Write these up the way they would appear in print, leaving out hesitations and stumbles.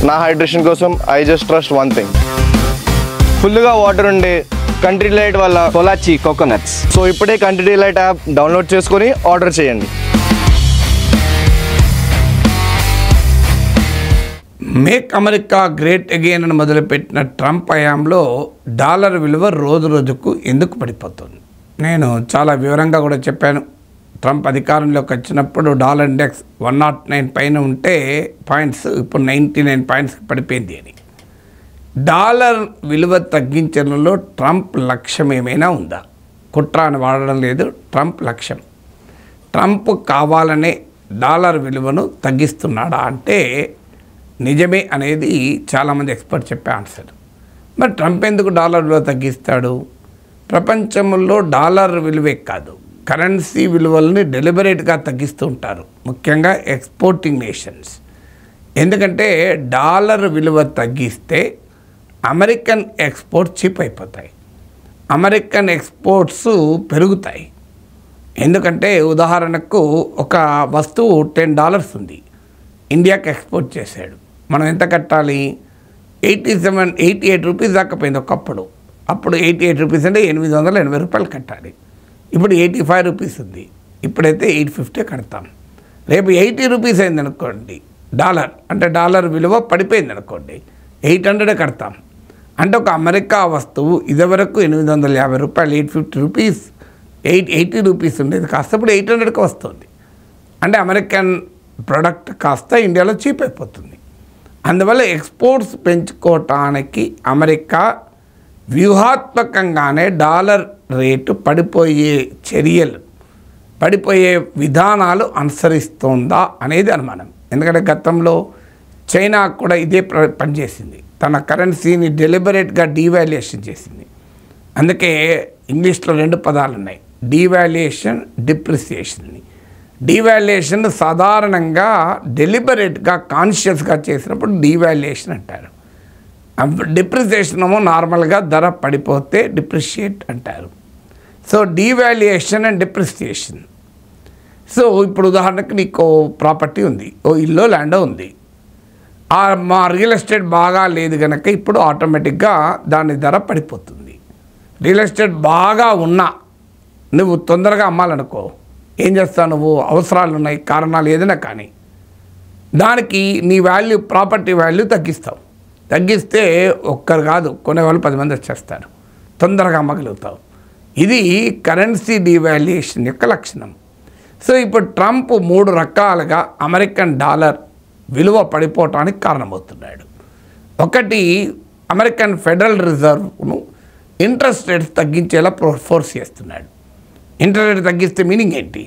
నా హైడ్రేషన్ కోసం I just trust one thing, ఫుల్గా వాటర్ ఉండే కంట్రీ డిలైట్ వల్ల పొలాచి కోకోనట్స్. సో ఇప్పుడే కంట్రీ డిలైట్ యాప్ డౌన్లోడ్ చేసుకొని ఆర్డర్ చేయండి. మేక్ అమెరికా గ్రేట్ అగైన్ అని మొదలుపెట్టిన ట్రంప్ హయాంలో డాలర్ విలువ రోజు రోజుకు ఎందుకు పడిపోతుంది? నేను చాలా వివరంగా కూడా చెప్పాను. ట్రంప్ అధికారంలోకి వచ్చినప్పుడు డాలర్ ఇండెక్స్ 109 పైన ఉంటే పాయింట్స్ ఇప్పుడు 99 పాయింట్స్కి పడిపోయింది అని. డాలర్ విలువ తగ్గించడంలో ట్రంప్ లక్ష్యం ఏమైనా ఉందా? కుట్ర అని వాడడం లేదు. ట్రంప్ లక్ష్యం, ట్రంప్ కావాలనే డాలర్ విలువను తగ్గిస్తున్నాడా అంటే నిజమే అనేది చాలామంది ఎక్స్పర్ట్ చెప్పే ఆన్సర్. మరి ట్రంప్ ఎందుకు డాలర్ విలువ తగ్గిస్తాడు? ప్రపంచంలో డాలర్ విలువే కాదు, కరెన్సీ విలువల్ని డెలిబరేట్గా తగ్గిస్తూ ఉంటారు, ముఖ్యంగా ఎక్స్పోర్టింగ్ నేషన్స్. ఎందుకంటే డాలర్ విలువ తగ్గిస్తే అమెరికన్ ఎక్స్పోర్ట్స్ చీప్ అయిపోతాయి, అమెరికన్ ఎక్స్పోర్ట్స్ పెరుగుతాయి. ఎందుకంటే ఉదాహరణకు ఒక వస్తువు $10 ఉంది, ఇండియాకి ఎక్స్పోర్ట్ చేశాడు, మనం ఎంత కట్టాలి? 88 రూపీస్ దాకా పోయింది ఒకప్పుడు. అప్పుడు 88 రూపీస్ అంటే 880 రూపాయలు కట్టాలి. ఇప్పుడు 85 రూపీస్ ఉంది, ఇప్పుడైతే 850 కడతాం. రేపు 80 రూపీస్ అయింది అనుకోండి డాలర్, అంటే డాలర్ విలువ పడిపోయింది అనుకోండి, 800 కడతాం. అంటే ఒక అమెరికా వస్తువు ఇదివరకు 850 రూపాయలు, 850 రూపీస్, 80 రూపీస్ ఉండేది కాస్త ఇప్పుడు 800కి వస్తుంది. అంటే అమెరికన్ ప్రోడక్ట్ కాస్త ఇండియాలో చీప్ అయిపోతుంది. అందువల్ల ఎక్స్పోర్ట్స్ పెంచుకోవటానికి అమెరికా వ్యూహాత్మకంగానే డాలర్ రేటు పడిపోయే చర్యలు, పడిపోయే విధానాలు అనుసరిస్తోందా అనేది అనుమానం. ఎందుకంటే గతంలో చైనా కూడా ఇదే పనిచేసింది, తన కరెన్సీని డెలిబరేట్గా డీవాల్యుయేషన్ చేసింది. అందుకే ఇంగ్లీష్లో 2 పదాలు ఉన్నాయి, డీవాల్యుయేషన్, డిప్రిసియేషన్. డీవాల్యుయేషన్ సాధారణంగా డెలిబరేట్గా కాన్షియస్గా చేసినప్పుడు డీవాల్యుయేషన్ అంటారు. డిప్రిసియేషన్ ఏమో నార్మల్గా ధర పడిపోతే డిప్రిషియేట్ అంటారు. So devaluation and depreciation. So ఇప్పుడు ఉదాహరణకు నీకు ప్రాపర్టీ ఉంది, ఓ ఇల్లు ల్యాండో ఉంది, మా రియల్ ఎస్టేట్ బాగా లేదు కనుక ఇప్పుడు ఆటోమేటిక్గా దాని ధర పడిపోతుంది. రియల్ ఎస్టేట్ బాగా ఉన్నా నువ్వు తొందరగా అమ్మాలనుకో, ఏం చేస్తావు? నువ్వు అవసరాలు ఉన్నాయి, కారణాలు ఏదైనా కానీ, దానికి నీ వాల్యూ, ప్రాపర్టీ వాల్యూ తగ్గిస్తావు. తగ్గిస్తే ఒక్కరు కాదు, కొనేవాళ్ళు 10 మంది వచ్చేస్తారు, తొందరగా అమ్మగలుగుతావు. ఇది కరెన్సీ డీవాల్యుయేషన్ యొక్క లక్షణం. సో ఇప్పుడు ట్రంప్ 3 రకాలుగా అమెరికన్ డాలర్ విలువ పడిపోవటానికి కారణమవుతున్నాడు. ఒకటి, అమెరికన్ ఫెడరల్ రిజర్వ్ను ఇంట్రెస్ట్ రేట్స్ తగ్గించేలా ఫోర్స్ చేస్తున్నాడు. ఇంట్రెస్ట్ రేట్ తగ్గిస్తే మీనింగ్ ఏంటి?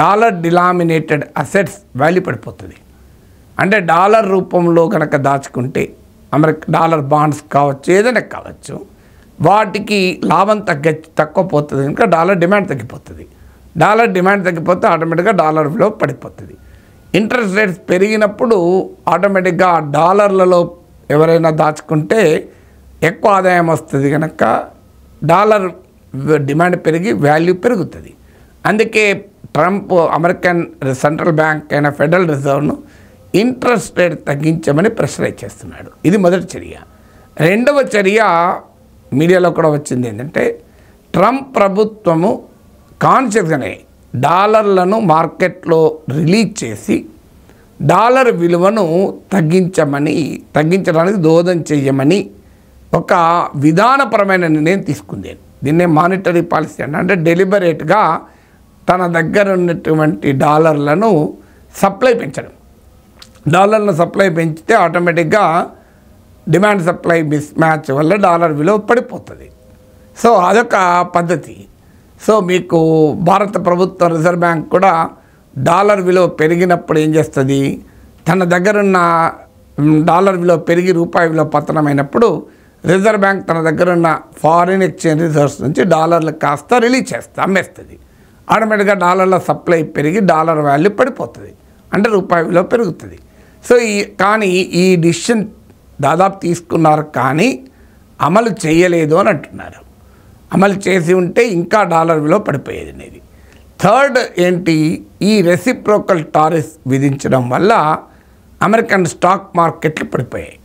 డాలర్ డినామినేటెడ్ అసెట్స్ వాల్యూ పడిపోతుంది. అంటే డాలర్ రూపంలో కనుక దాచుకుంటే డాలర్ బాండ్స్ కావచ్చు, ఏదైనా కావచ్చు, వాటికి లాభం తక్కువ పోతుంది కనుక డాలర్ డిమాండ్ తగ్గిపోతుంది. డాలర్ డిమాండ్ తగ్గిపోతే ఆటోమేటిక్గా డాలర్ విలువ పడిపోతుంది. ఇంట్రెస్ట్ రేట్స్ పెరిగినప్పుడు ఆటోమేటిక్గా డాలర్లలో ఎవరైనా దాచుకుంటే ఎక్కువ ఆదాయం వస్తుంది కనుక డాలర్ డిమాండ్ పెరిగి వాల్యూ పెరుగుతుంది. అందుకే ట్రంప్ అమెరికన్ సెంట్రల్ బ్యాంక్ అయిన ఫెడరల్ రిజర్వ్ను ఇంట్రెస్ట్ రేట్ తగ్గించమని ప్రెషరైజ్ చేస్తున్నాడు. ఇది మొదటి చర్య. రెండవ చర్య మీడియాలో కూడా వచ్చింది ఏంటంటే, ట్రంప్ ప్రభుత్వము కాన్షియస్గానే డాలర్లను మార్కెట్లో రిలీజ్ చేసి డాలర్ విలువను తగ్గించడానికి దోహదం చేయమని ఒక విధానపరమైన నిర్ణయం తీసుకుంది. దీన్నే మానిటరీ పాలసీ అంటే డెలిబరేట్గా తన దగ్గర ఉన్నటువంటి డాలర్లను సప్లై పెంచడం. డాలర్లను సప్లై పెంచితే ఆటోమేటిక్గా డిమాండ్ సప్లై మిస్ మ్యాచ్ వల్ల డాలర్ విలువ పడిపోతుంది. సో అదొక పద్ధతి. సో మీకు భారత ప్రభుత్వం రిజర్వ్ బ్యాంక్ కూడా డాలర్ విలువ పెరిగినప్పుడు ఏం చేస్తుంది, తన దగ్గరున్న డాలర్ విలువ పెరిగి రూపాయి విలువ పతనమైనప్పుడు రిజర్వ్ బ్యాంక్ తన దగ్గరున్న ఫారిన్ ఎక్స్చేంజ్ రిజర్వ్స్ నుంచి డాలర్లు కాస్త రిలీజ్ అమ్మేస్తుంది. ఆటోమేటిక్గా డాలర్ల సప్లై పెరిగి డాలర్ వాల్యూ పడిపోతుంది, అంటే రూపాయి విలువ పెరుగుతుంది. సో కానీ ఈ డిసిషన్ దాదాపు తీసుకున్నారు కానీ అమలు చేయలేదు అని అంటున్నారు. అమలు చేసి ఉంటే ఇంకా డాలర్ విలువ పడిపోయేది అనేది. థర్డ్ ఏంటి, ఈ రెసిప్రోకల్ టారిఫ్ విధించడం వల్ల అమెరికన్ స్టాక్ మార్కెట్లు పడిపోయాయి.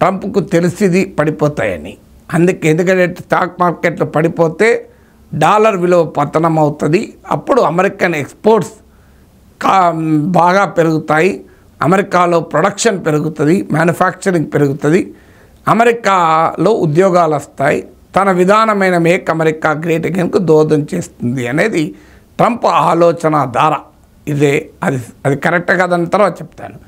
ట్రంప్కు తెలిసిది పడిపోతాయని. ఎందుకంటే స్టాక్ మార్కెట్లు పడిపోతే డాలర్ విలువ పతనం అవుతుంది. అప్పుడు అమెరికన్ ఎక్స్పోర్ట్స్ బాగా పెరుగుతాయి, అమెరికాలో ప్రొడక్షన్ పెరుగుతుంది, మ్యానుఫ్యాక్చరింగ్ పెరుగుతుంది, అమెరికాలో ఉద్యోగాలు వస్తాయి, తన విధానమైన మేక్ అమెరికా గ్రేట్ అగైన్కు దోహదం చేస్తుంది అనేది ట్రంప్ ఆలోచన ధార. అది కరెక్ట్ కాదని తర్వాత చెప్తాను.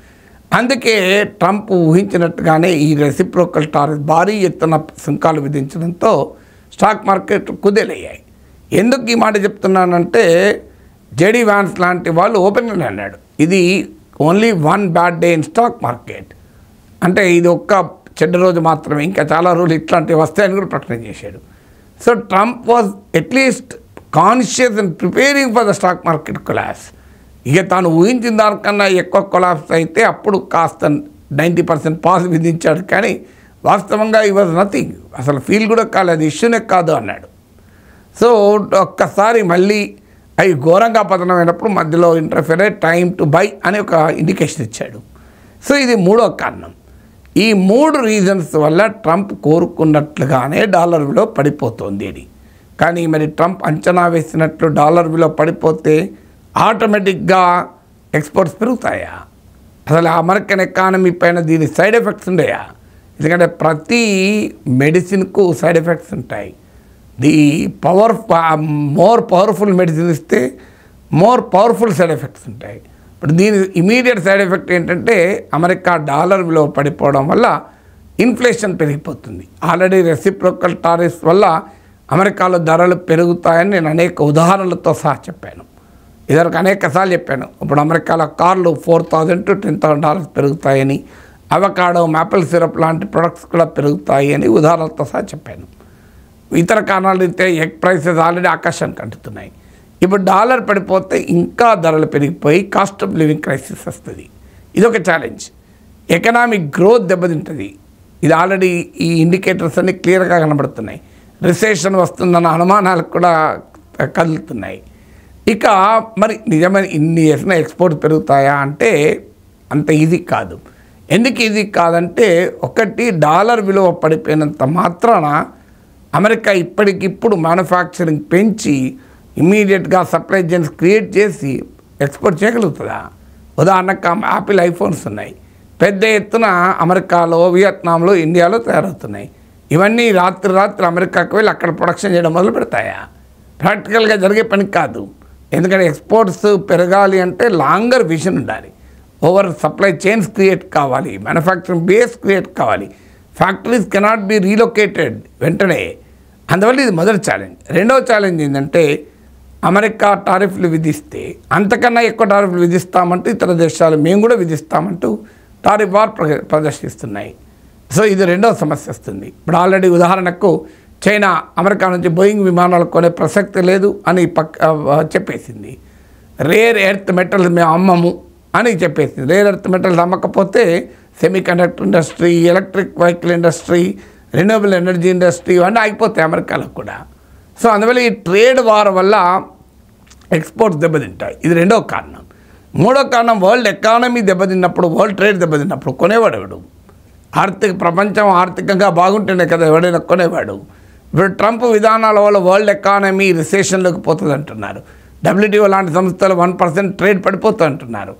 అందుకే ట్రంప్ ఊహించినట్టుగానే ఈ రెసిప్రోకల్ టారిఫ్ భారీ ఎత్తున సుంకాలు విధించడంతో స్టాక్ మార్కెట్ కుదేలయ్యాయి. ఎందుకు ఈ మాట చెప్తున్నానంటే జేడీ వ్యాన్స్ లాంటి వాళ్ళు ఓపెన్గానే అన్నాడు, ఇది only one bad day in stock market, అంటే ఇది ఒక్క చెడ్డ రోజు మాత్రమే, ఇంకా చాలా రోజులు ఇట్లాంటివి వస్తాయని కూడా ప్రకటన చేశాడు. So Trump was at least conscious and preparing for the stock market collapse. ఇక తాను ఊహించిన దానికన్నా ఎక్కువ కొలాప్స్ అయితే అప్పుడు కాస్త 90% పాస్ విధించాడు. కానీ వాస్తవంగా ఈ వాజ్ నథింగ్, అసలు ఫీల్ కూడా కాలేదు, ఇష్యూనే కాదు అన్నాడు. సో ఒక్కసారి మళ్ళీ అవి ఘోరంగా పతనమైనప్పుడు మధ్యలో ఇంటర్ఫియర్ టైం టు బై అని ఒక ఇండికేషన్ ఇచ్చాడు. సో ఇది మూడో కారణం. ఈ 3 రీజన్స్ వల్ల ట్రంప్ కోరుకున్నట్లుగానే డాలర్ విలువ పడిపోతుంది ఇది. కానీ మరి ట్రంప్ అంచనా వేసినట్లు డాలర్ విలువ పడిపోతే ఆటోమేటిక్గా ఎక్స్పోర్ట్స్ పెరుగుతాయా? అసలు అమెరికన్ ఎకానమీ పైన దీని సైడ్ ఎఫెక్ట్స్ ఉన్నాయా? ఎందుకంటే ప్రతి మెడిసిన్కు సైడ్ ఎఫెక్ట్స్ ఉంటాయి. మోర్ పవర్ఫుల్ మెడిసిన్ ఇస్తే మోర్ పవర్ఫుల్ సైడ్ ఎఫెక్ట్స్ ఉంటాయి. ఇప్పుడు దీని ఇమీడియట్ సైడ్ ఎఫెక్ట్ ఏంటంటే అమెరికా డాలర్ విలువ పడిపోవడం వల్ల ఇన్ఫ్లేషన్ పెరిగిపోతుంది. ఆల్రెడీ రెసిప్రోకల్ టారిఫ్స్ వల్ల అమెరికాలో ధరలు పెరుగుతాయని నేను అనేక ఉదాహరణలతో సహా చెప్పాను. ఇదివరకు అనేక సార్లు చెప్పాను. ఇప్పుడు అమెరికాలో కార్లు $4,000 to $10,000 పెరుగుతాయని, అవకాడో, మాపిల్ సిరప్ లాంటి ప్రొడక్ట్స్ కూడా పెరుగుతాయి అని ఉదాహరణలతో సహా చెప్పాను. ఇతర కారణాలు అయితే ఎగ్ ప్రైసెస్ ఆల్రెడీ ఆకాశానికి అంటుతున్నాయి. ఇప్పుడు డాలర్ పడిపోతే ఇంకా ధరలు పెరిగిపోయి కాస్ట్ ఆఫ్ లివింగ్ క్రైసిస్ వస్తుంది. ఇదొక ఛాలెంజ్. ఎకనామిక్ గ్రోత్ దెబ్బతింటుంది. ఇది ఆల్రెడీ ఈ ఇండికేటర్స్ అన్నీ క్లియర్గా కనబడుతున్నాయి. రిసెషన్ వస్తుందన్న అనుమానాలు కూడా కదులుతున్నాయి. ఇక మరి నిజమైన ఇన్ని చేసిన ఎక్స్పోర్ట్ పెరుగుతాయా అంటే అంత ఈజీ కాదు. ఎందుకు ఈజీ కాదంటే ఒకటి, డాలర్ విలువ పడిపోయినంత మాత్రాన అమెరికా ఇప్పటికిప్పుడు మ్యానుఫ్యాక్చరింగ్ పెంచి ఇమీడియట్గా సప్లై చైన్స్ క్రియేట్ చేసి ఎక్స్పోర్ట్ చేయగలుగుతుందా? ఉదాహరణకు యాపిల్ ఐఫోన్స్ ఉన్నాయి, పెద్ద ఎత్తున అమెరికాలో, వియత్నాంలో, ఇండియాలో తయారవుతున్నాయి. ఇవన్నీ రాత్రి అమెరికాకు వెళ్ళి అక్కడ ప్రొడక్షన్ చేయడం మొదలు పెడతాయా? ప్రాక్టికల్గా జరిగే పని కాదు. ఎందుకంటే ఎక్స్పోర్ట్స్ పెరగాలి అంటే లాంగర్ విజన్ ఉండాలి. ఓవర్ సప్లై చైన్స్ క్రియేట్ కావాలి, మ్యానుఫ్యాక్చరింగ్ బేస్ క్రియేట్ కావాలి. ఫ్యాక్టరీస్ కెనాట్ బి రీలొకేటెడ్ వెంటనే. అందువల్ల ఇది మొదటి ఛాలెంజ్. రెండవ ఛాలెంజ్ ఏంటంటే అమెరికా టారిఫ్లు విధిస్తే అంతకన్నా ఎక్కువ టారిఫ్లు విధిస్తామంటూ ఇతర దేశాలు మేము కూడా విధిస్తామంటూ టారిఫ్ వార్ ప్రదర్శిస్తున్నాయి. సో ఇది రెండవ సమస్య వస్తుంది. ఇప్పుడు ఆల్రెడీ ఉదాహరణకు చైనా అమెరికా నుంచి బోయింగ్ విమానాలు కొనే ప్రసక్తి లేదు అని చెప్పేసింది. రేర్ ఎర్త్ మెటల్స్ మేము అమ్మము అని చెప్పేసింది. రేర్ ఎర్త్ మెటల్స్ అమ్మకపోతే semiconductor industry, electric vehicle industry, renewable energy industry ఇవన్నీ ఆగిపోతాయి అమెరికాలో కూడా. సో అందువల్ల ఈ ట్రేడ్ వార్ వల్ల ఎక్స్పోర్ట్స్ దెబ్బతింటాయి. ఇది రెండవ కారణం. మూడో కారణం, వరల్డ్ ఎకానమీ దెబ్బతిన్నప్పుడు, వరల్డ్ ట్రేడ్ దెబ్బతిన్నప్పుడు కొనేవాడు ఎవడు? ప్రపంచం ఆర్థికంగా బాగుంటేనే కదా ఎవడైనా కొనేవాడు. ఇప్పుడు ట్రంప్ విధానాల వల్ల వరల్డ్ ఎకానమీ రిసెషన్లోకి పోతుంది అంటున్నారు. WTO లాంటి సంస్థలు 1% ట్రేడ్ పడిపోతుంది అంటున్నారు.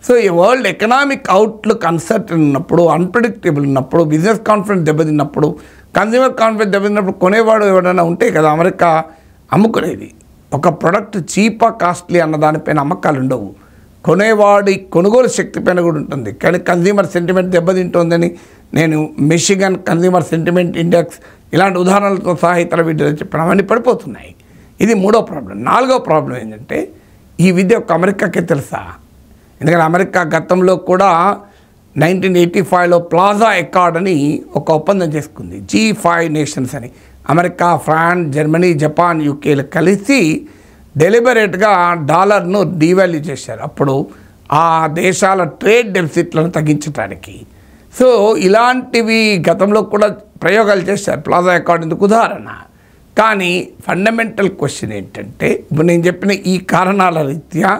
సో ఈ వరల్డ్ ఎకనామిక్ అవుట్లుక్ అన్సర్టన్ ఉన్నప్పుడు, అన్ప్రెడిక్టబుల్ ఉన్నప్పుడు, బిజినెస్ కాన్ఫిడెన్స్ దెబ్బతిన్నప్పుడు, కన్జ్యూమర్ కాన్ఫిడెన్స్ దెబ్బతిన్నప్పుడు కొనేవాడు ఎవరైనా ఉంటే కదా అమెరికా అమ్ముకునేది. ఒక ప్రొడక్ట్ చీపా కాస్ట్లీ అన్న దానిపైన అమ్మకాలు ఉండవు. కొనేవాడి కొనుగోలు శక్తి పైన కూడా ఉంటుంది. కానీ కన్జ్యూమర్ సెంటిమెంట్ దెబ్బతింటుందని నేను మిషిగన్ కన్జ్యూమర్ సెంటిమెంట్ ఇండెక్స్ ఇలాంటి ఉదాహరణలతో సహా ఇతర వీడియోలు చెప్పిన అవన్నీ పడిపోతున్నాయి. ఇది మూడో ప్రాబ్లం. నాలుగో ప్రాబ్లం ఏంటంటే ఈ విద్య ఒక అమెరికాకే తెలుసా? ఎందుకంటే అమెరికా గతంలో కూడా 1985లో ప్లాజా అకార్డ్ అని ఒక ఒప్పందం చేసుకుంది. G5 నేషన్స్ అని అమెరికా, ఫ్రాన్స్, జర్మనీ, జపాన్, యూకేలు కలిసి డెలిబరేట్గా డాలర్ను డీవాల్యూ చేశారు. అప్పుడు ఆ దేశాల ట్రేడ్ డెఫిసిట్లను తగ్గించడానికి. సో ఇలాంటివి గతంలో కూడా ప్రయోగాలు చేశారు. ప్లాజా అకార్డ్ ఇందుకు ఉదాహరణ. కానీ ఫండమెంటల్ క్వశ్చన్ ఏంటంటే ఇప్పుడు నేను చెప్పిన ఈ కారణాల రీత్యా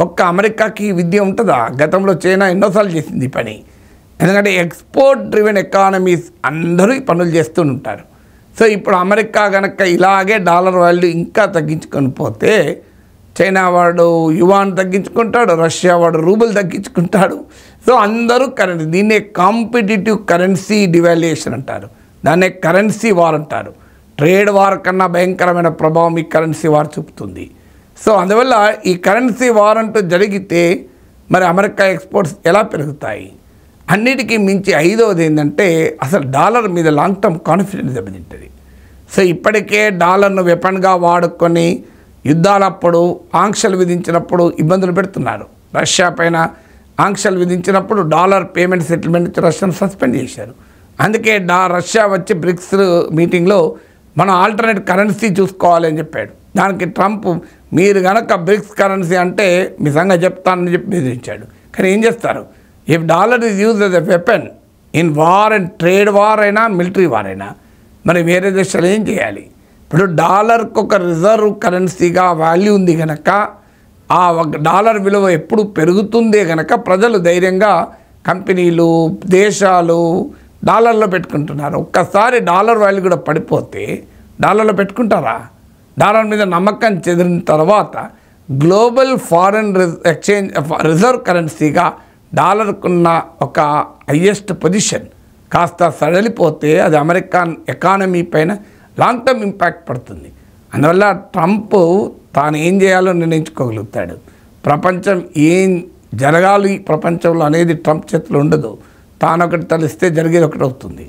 ఒక్క అమెరికాకి విద్య ఉంటుందా? గతంలో చైనా ఎన్నోసార్లు చేసింది ఈ పని. ఎందుకంటే ఎక్స్పోర్ట్ డ్రివెన్ ఎకానమీస్ అందరూ ఈ పనులు చేస్తూ ఉంటారు. సో ఇప్పుడు అమెరికా కనుక ఇలాగే డాలర్ వాల్యూ ఇంకా తగ్గించుకొని పోతే చైనా వాడు యువాన్ తగ్గించుకుంటాడు, రష్యా వాడు రూబుల్ తగ్గించుకుంటాడు. సో అందరూ కరెన్సీ, దీన్నే కాంపిటిటివ్ కరెన్సీ డివాల్యుయేషన్ అంటారు, దాన్నే కరెన్సీ వార్ అంటారు. ట్రేడ్ వార్ కన్నా భయంకరమైన ప్రభావం ఈ కరెన్సీ వార్ చూపుతుంది. సో అందువల్ల ఈ కరెన్సీ వార్ అంటూ జరిగితే మరి అమెరికా ఎక్స్పోర్ట్స్ ఎలా పెరుగుతాయి? అన్నిటికీ మించి ఐదవది ఏంటంటే అసలు డాలర్ మీద లాంగ్ టర్మ్ కాన్ఫిడెన్స్ దెబ్బతింటుంది. సో ఇప్పటికే డాలర్ను వెపన్గా వాడుకొని యుద్ధాలప్పుడు ఆంక్షలు విధించినప్పుడు ఇబ్బందులు పెడుతున్నారు. రష్యా పైన ఆంక్షలు విధించినప్పుడు డాలర్ పేమెంట్ సెటిల్మెంట్ రష్యాను సస్పెండ్ చేశారు. అందుకే రష్యా వచ్చి బ్రిక్స్ మీటింగ్లో మనం ఆల్టర్నేట్ కరెన్సీ చూసుకోవాలి అని చెప్పాడు. దానికి ట్రంప్ మీరు కనుక బ్రిక్స్ కరెన్సీ అంటే మీ సంగతి చెప్తానని చెప్పి బెదిరించాడు. కానీ ఏం చేస్తారు? If dollar is use as a weapon in war and trade war అయినా మిలిటరీ వార్ అయినా మరి వేరే దేశాలు ఏం చేయాలి? ఇప్పుడు డాలర్కి ఒక రిజర్వ్ కరెన్సీగా వాల్యూ ఉంది కనుక ఆ డాలర్ విలువ ఎప్పుడు పెరుగుతుందే కనుక ప్రజలు ధైర్యంగా కంపెనీలు దేశాలు డాలర్లో పెట్టుకుంటున్నారు. ఒక్కసారి డాలర్ వాల్యూ కూడా పడిపోతే డాలర్లో పెట్టుకుంటారా? డాలర్ మీద నమ్మకం చెదిరిన తర్వాత గ్లోబల్ ఫారెన్ ఎక్స్చేంజ్ రిజర్వ్ కరెన్సీగా డాలర్కున్న ఒక హయ్యెస్ట్ పొజిషన్ కాస్త సడలిపోతే అది అమెరికన్ ఎకానమీ పైన లాంగ్ టర్మ్ ఇంపాక్ట్ పడుతుంది. అందువల్ల ట్రంప్ తాను ఏం చేయాలో నిర్ణయించుకోగలుగుతాడు. ప్రపంచం ఏం జరగాలి ప్రపంచంలో అనేది ట్రంప్ చేతిలో ఉండదు. తాను ఒకటి తలిస్తే జరిగేది ఒకటి అవుతుంది.